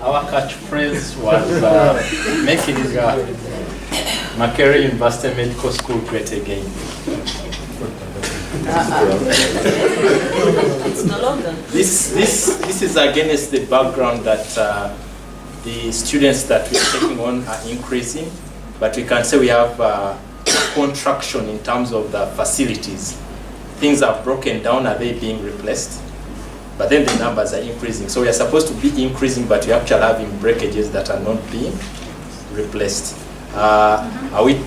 Our catchphrase was making Makerere University Medical School great again. It's no longer. This is against the background that the students that we're taking on are increasing, but we can say we have a contraction in terms of the facilities. Things are broken down, are they being replaced? But then the numbers are increasing. So we are supposed to be increasing, but we're actually having breakages that are not being replaced. Are we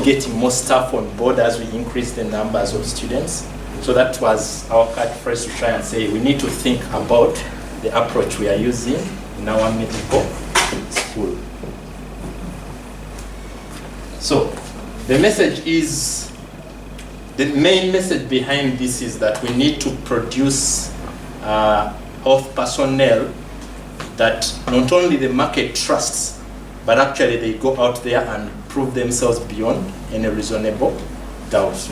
getting more staff on board as we increase the numbers of students? So that was our catchphrase to try and say we need to think about the approach we are using in our medical school. So the message is, the main message behind this is that we need to produce health personnel that not only the market trusts, but actually they go out there and prove themselves beyond any reasonable doubt.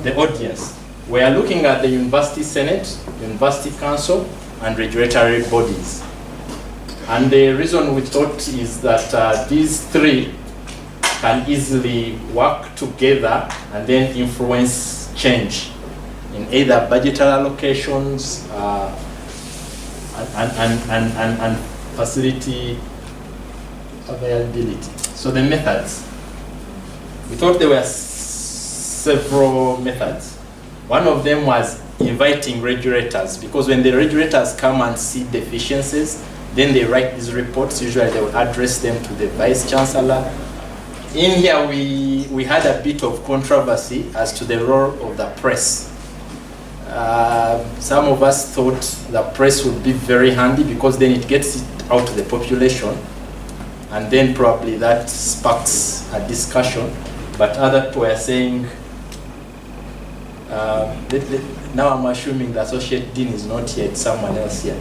The audience. We are looking at the University Senate, University Council, and regulatory bodies. And the reason we thought is that these three can easily work together and then influence change in either budgetary allocations and facility availability. So the methods. We thought there were several methods. One of them was inviting regulators, because when the regulators come and see deficiencies, then they write these reports. Usually they will address them to the Vice Chancellor. In here, we had a bit of controversy as to the role of the press. Some of us thought the press would be very handy because then it gets it out to the population, and then probably that sparks a discussion. But others were saying, now I'm assuming the associate dean is not here, it's someone else here.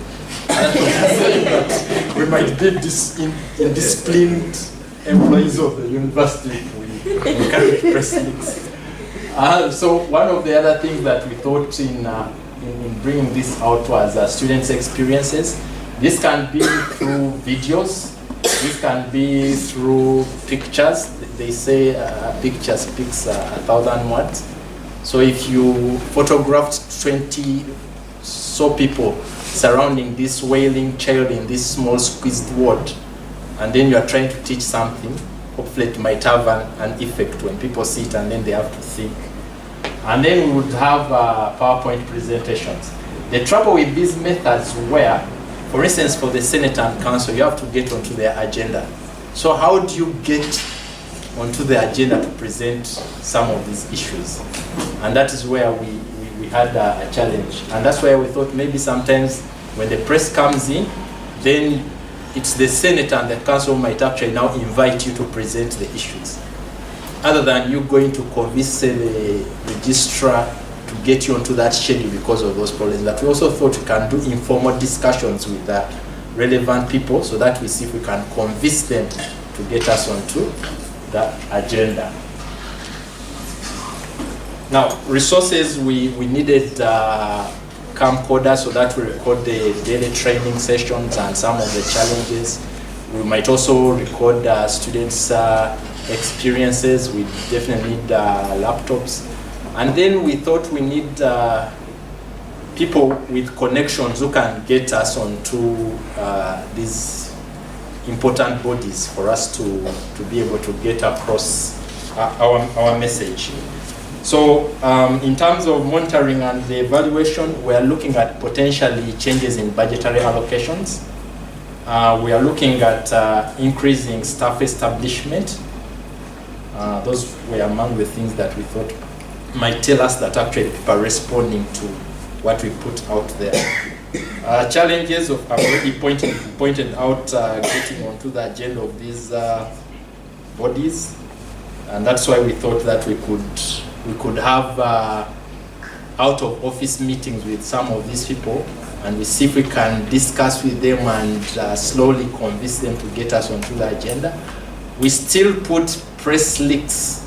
We might be indisciplined employees of the university if we encourage press leaks. So one of the other things that we thought in bringing this out was students' experiences. This can be through videos. This can be through pictures. They say a picture speaks 1,000 words. So if you photographed 20 people surrounding this wailing child in this small squeezed ward, and then you are trying to teach something, hopefully it might have an effect when people see it and then they have to think. And then we would have PowerPoint presentations. The trouble with these methods were, for instance, for the Senate and Council, you have to get onto their agenda. So how do you get onto the agenda to present some of these issues? And that is where we had a challenge. And that's why we thought maybe sometimes when the press comes in, then it's the Senate and the Council might actually now invite you to present the issues, other than you going to convince the registrar to get you onto that schedule because of those problems. That we also thought we can do informal discussions with the relevant people so that we see if we can convince them to get us onto the agenda. Now, resources, we needed camcorder so that we record the daily training sessions and some of the challenges. We might also record students' experiences. We definitely need laptops. And then we thought we need people with connections who can get us onto these important bodies for us to be able to get across our message. So in terms of monitoring and the evaluation, we are looking at potentially changes in budgetary allocations. We are looking at increasing staff establishment. Those were among the things that we thought might tell us that actually people are responding to what we put out there. Challenges I've already pointed out getting onto the agenda of these bodies, and that's why we thought that we could have out of office meetings with some of these people, and we see if we can discuss with them and slowly convince them to get us onto the agenda. We still put press leaks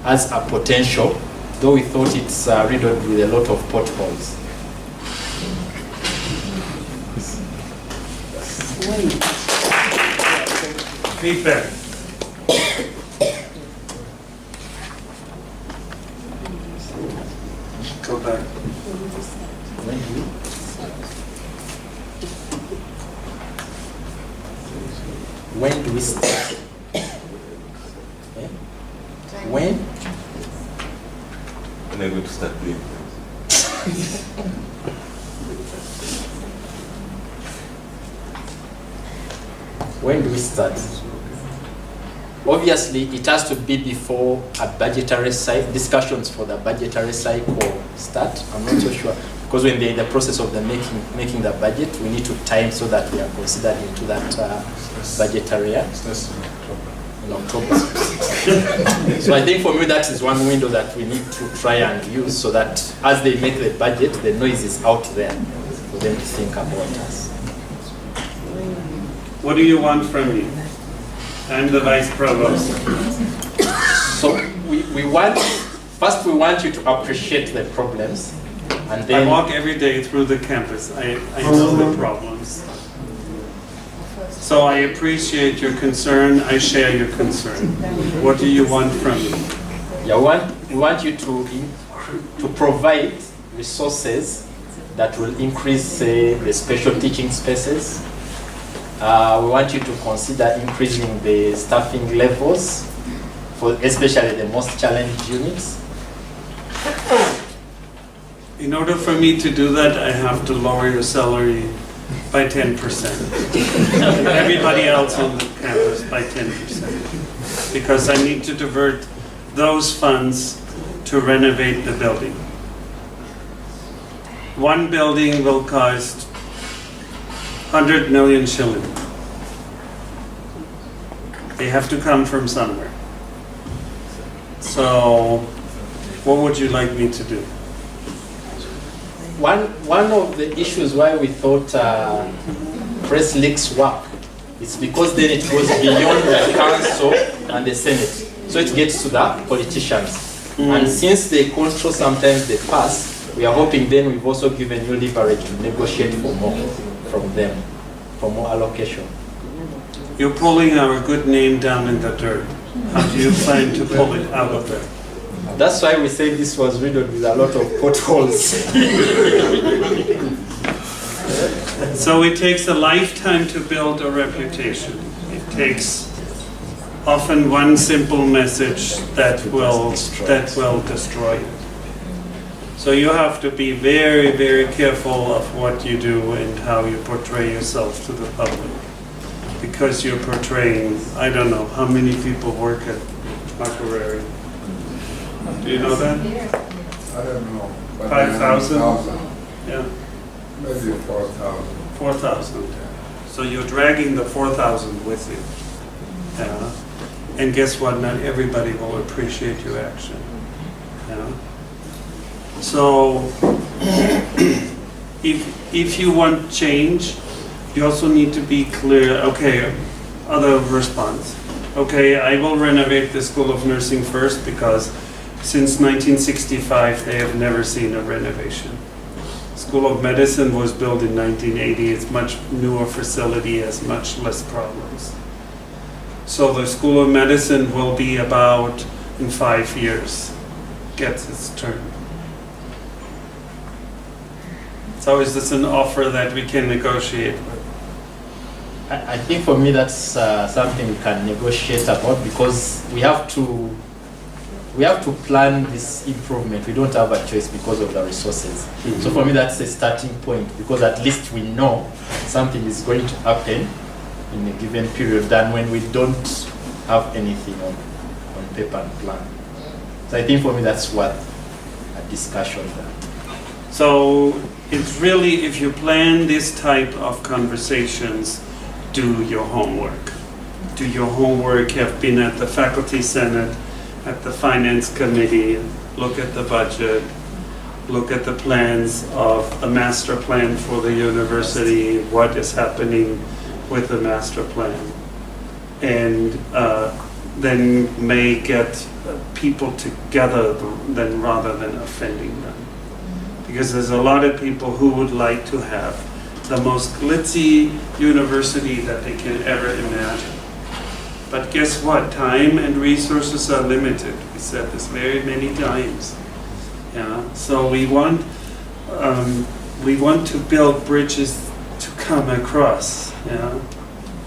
as a potential, though we thought it's riddled with a lot of potholes. Feedback. Go back. When do we start? When? When I'm going to start doing things. When do we start? Obviously, it has to be before a budgetary cycle, discussions for the budgetary cycle start. I'm not so sure. Because when they're in the process of the making the budget, we need to time so that we are considered into that budgetary year. In October. So I think for me that is one window that we need to try and use so that as they make the budget, the noise is out there for them to think about us. What do you want from me? I'm the vice provost. So we want you to appreciate the problems, and then I walk every day through the campus. I know the problems. So I appreciate your concern. I share your concern. What do you want from me? yeah, we want you to provide resources that will increase the special teaching spaces. We want you to consider increasing the staffing levels for especially the most challenged units. In order for me to do that, I have to lower your salary by 10%. And everybody else on the campus by 10%. Because I need to divert those funds to renovate the building. One building will cost 100 million shilling. They have to come from somewhere. So, what would you like me to do? One of the issues why we thought press leaks work is because then it goes beyond the council and the Senate. So it gets to the politicians. And since they control sometimes they pass, we are hoping then we've also given you leverage to negotiate for more from them, for more allocation. You're pulling our good name down in the dirt. How do you plan to pull it out of there? That's why we say this was riddled with a lot of potholes. So it takes a lifetime to build a reputation. It takes often one simple message that will destroy it. So you have to be very, very careful of what you do and how you portray yourself to the public. Because you're portraying, I don't know, how many people work at Makerere? Do you know that? I don't know. 5,000? Yeah. Maybe 4,000. 4,000. So you're dragging the 4,000 with you. Yeah. And guess what? Not everybody will appreciate your action. Yeah. So if you want change, you also need to be clear. Okay, other response. Okay, I will renovate the School of Nursing first because since 1965 they have never seen a renovation. School of Medicine was built in 1980. It's much newer facility, has much less problems. So the School of Medicine will be about in 5 years, gets its turn. So is this an offer that we can negotiate with? I think for me that's something we can negotiate about because we have to plan this improvement. We don't have a choice because of the resources. Mm-hmm. So for me that's a starting point because at least we know something is going to happen in a given period than when we don't have anything on paper and plan. So I think for me that's what a discussion there. So it's really, if you plan this type of conversations, do your homework. Do your homework, have been at the faculty senate, at the finance committee, look at the budget, look at the plans of the master plan for the university, what is happening with the master plan. And then may get people together then rather than offending them. Because there's a lot of people who would like to have the most glitzy university that they can ever imagine. But guess what? Time and resources are limited. We said this very many times. Yeah. So we want to build bridges to come across. Yeah.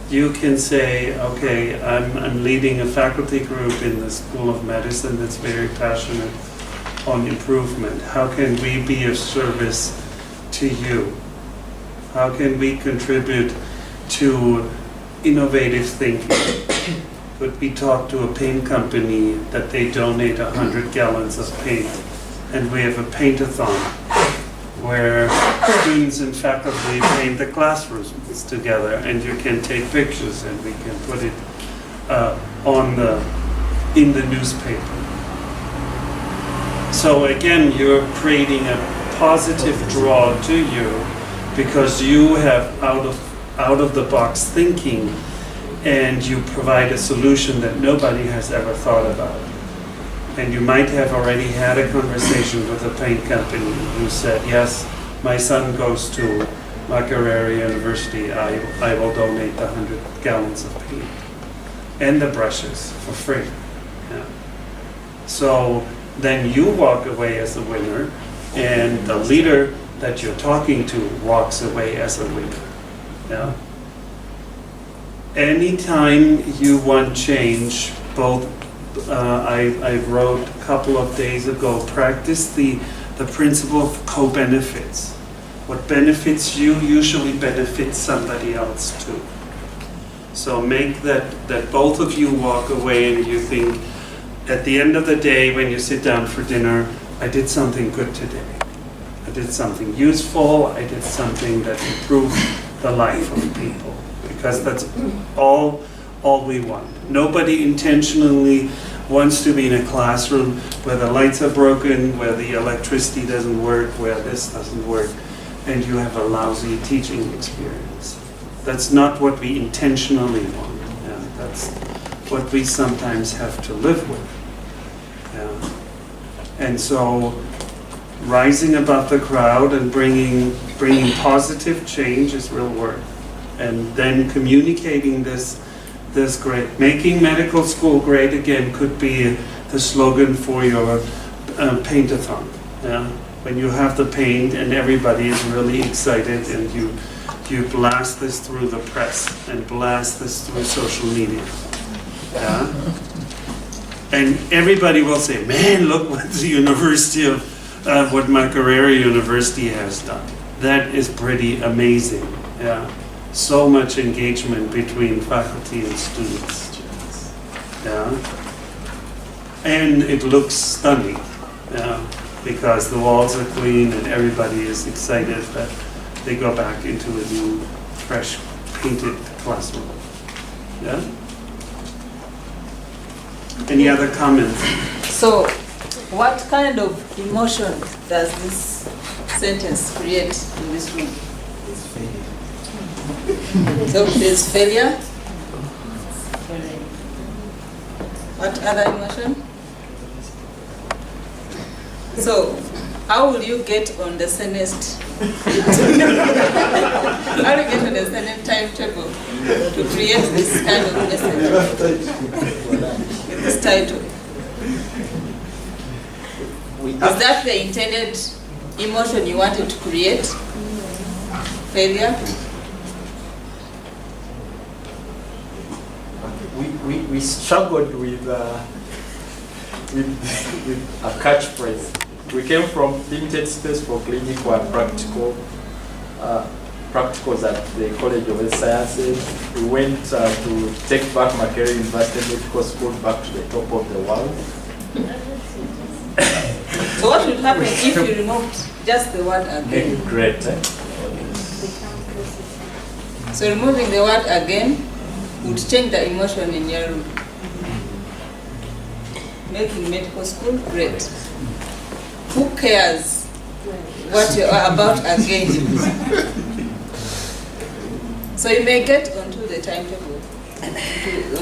You can say, okay, I'm leading a faculty group in the School of Medicine that's very passionate on improvement. How can we be of service to you? How can we contribute to innovative thinking? Could we talk to a paint company that they donate 100 gallons of paint, and we have a paint-a-thon where students and faculty paint the classrooms together, and you can take pictures and we can put it in the newspaper. So again, you're creating a positive draw to you because you have out of the box thinking, and you provide a solution that nobody has ever thought about. And you might have already had a conversation with a paint company who said, yes, my son goes to Makerere University, I will donate the 100 gallons of paint and the brushes for free. Yeah. So then you walk away as a winner, and the leader that you're talking to walks away as a winner. Yeah. Anytime you want change, both I wrote a couple of days ago, practice the principle of co-benefits. What benefits you usually benefits somebody else too. So make that both of you walk away and you think, at the end of the day when you sit down for dinner, I did something good today. I did something useful, I did something that improved the life of people. Because that's all we want. Nobody intentionally wants to be in a classroom where the lights are broken, where the electricity doesn't work, where this doesn't work, and you have a lousy teaching experience. That's not what we intentionally want. Yeah, that's what we sometimes have to live with. Yeah. And so rising above the crowd and bringing positive change is real work. And then communicating this great, making medical school great again could be the slogan for your paint-a-thon. Yeah? When you have the paint and everybody is really excited, and you blast this through the press and blast this through social media. Yeah? And everybody will say, man, look what the University of, what Makerere University has done. That is pretty amazing. Yeah. So much engagement between faculty and students. Yeah. And it looks stunning. Yeah. Because the walls are clean and everybody is excited that they go back into a new, fresh, painted classroom. Yeah? Any other comments? So, what kind of emotion does this sentence create in this room? So there's failure. What other emotion? So, how will you get on the Senate? How will you get on the Senate timetable to create this kind of message with this title? Is that the intended emotion you wanted to create? Failure? We struggled with a catchphrase. We came from limited space for clinical and practicals at the College of Health Sciences. We went to take back Makerere University Medical School back to the top of the world. So what would happen if you removed just the word again? Great. So removing the word again would change the emotion in your room. Making medical school great. Who cares what you are about again? So you may get onto the timetable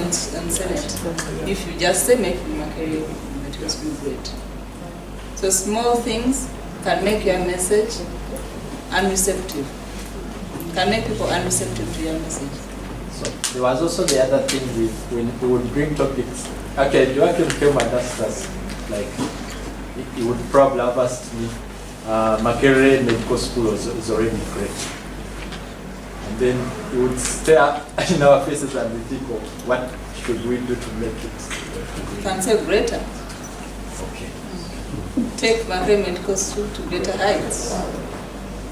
on Senate if you just say making Makerere medical school great. So small things can make your message unreceptive. can make people unreceptive to your message. So there was also the other thing when we would bring topics. Okay, Joachim came and asked us, like, he would probably have asked me, Makerere Medical School is already great. And then he would stare in our faces and we think, oh, what should we do to make it great? You can say greater. Okay. Take Makerere Medical School to greater heights.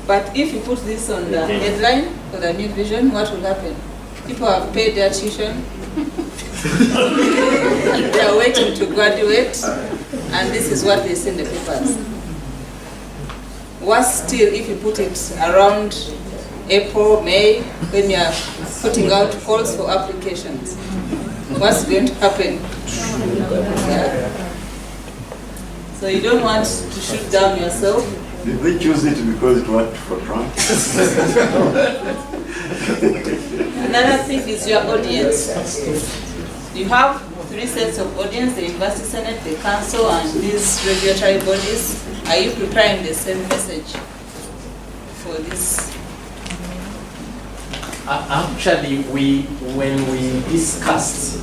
But if you put this on the headline for the new vision, what will happen? People have paid their tuition. They are waiting to graduate, and this is what they see in the papers. Worse still, if you put it around April, May, when you are putting out calls for applications, what's going to happen? Yeah. So you don't want to shoot down yourself. Did they choose it because it worked for Trump? Another thing is your audience. You have 3 sets of audience, the University Senate, the Council, and these regulatory bodies. Are you preparing the same message for this? Actually, when we discussed,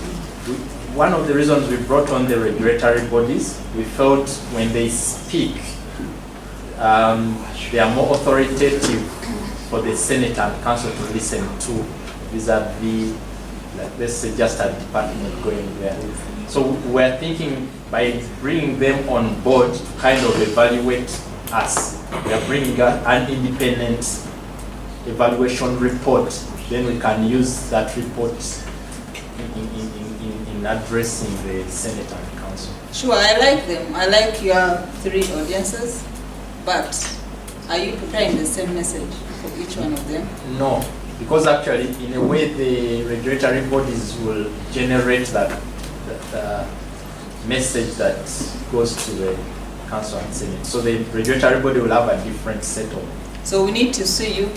one of the reasons we brought on the regulatory bodies, we felt when they speak, they are more authoritative for the Senate and Council to listen to vis-a-vis, like, let's say, just a department going there. So we're thinking by bringing them on board to kind of evaluate us. We are bringing an independent evaluation report. Then we can use that report in addressing the Senate and Council. Sure, I like them. I like your 3 audiences, but are you preparing the same message for each one of them? No, because actually, in a way, the regulatory bodies will generate that message that goes to the Council and Senate. So the regulatory body will have a different set of. So we need to see you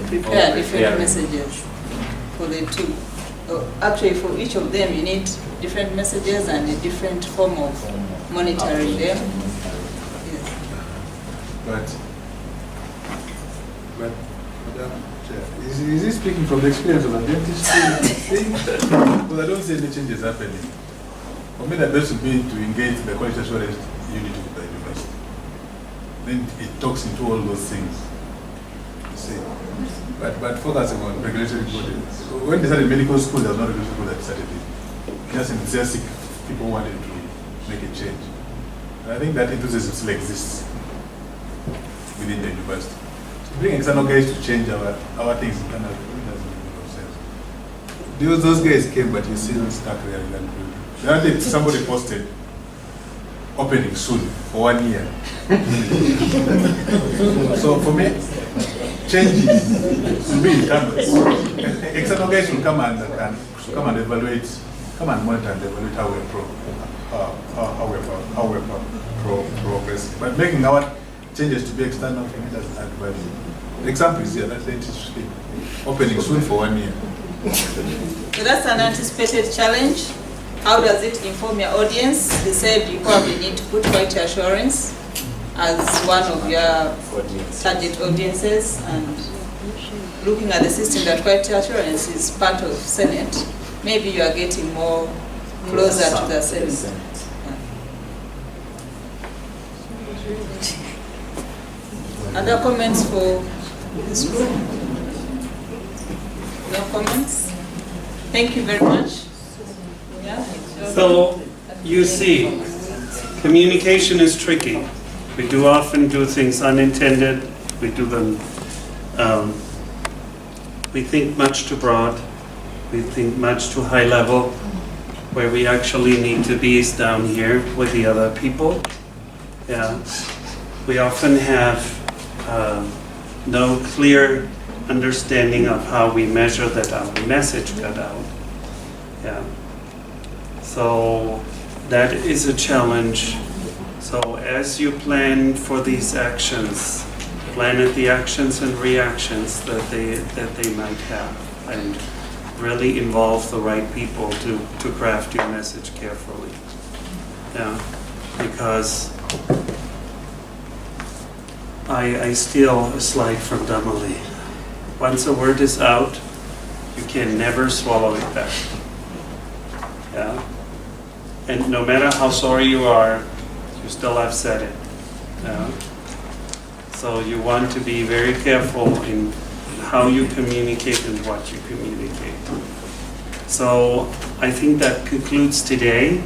prepare different messages for the 2. Actually, for each of them, you need different messages and a different form of monitoring them. Yes. But Madam Chair, is he speaking from the experience of a dentist thing? Because I don't see any changes happening. For me, the best would be to engage the quality assurance unit of the university. Then it talks into all those things. You see? But focusing on regulatory bodies. So when they started medical school, there was no regulatory school that started it. Just enthusiastic people wanted to make a change. And I think that enthusiasm still exists within the university. To bring external guys to change our things internally doesn't make a lot of sense. Those guys came, but you still stuck there. The other day, somebody posted opening soon for 1 year. So for me, changes will be internal. External guys will come and evaluate, come and monitor and evaluate how we're progressing. But making our changes to be external for me doesn't add value. The example is here, that's the industry opening soon for 1 year. So that's an anticipated challenge. How does it inform your audience? They said you probably need to put quality assurance as one of your target audiences, and looking at the system that quality assurance is part of Senate, maybe you are getting more closer to the Senate. Other comments for this group? No comments? Thank you very much. Yeah? So, you see, communication is tricky. We do often do things unintended. We do them, we think much too broad. We think much too high level. Where we actually need to be is down here with the other people. Yeah. We often have no clear understanding of how we measure that our message got out. Yeah. So that is a challenge. So as you plan for these actions, plan at the actions and reactions that they might have, and really involve the right people to craft your message carefully. Yeah, because I steal a slide from Damali. Once a word is out, you can never swallow it back. Yeah? And no matter how sorry you are, you still have said it. Yeah? So you want to be very careful in how you communicate and what you communicate. So I think that concludes today.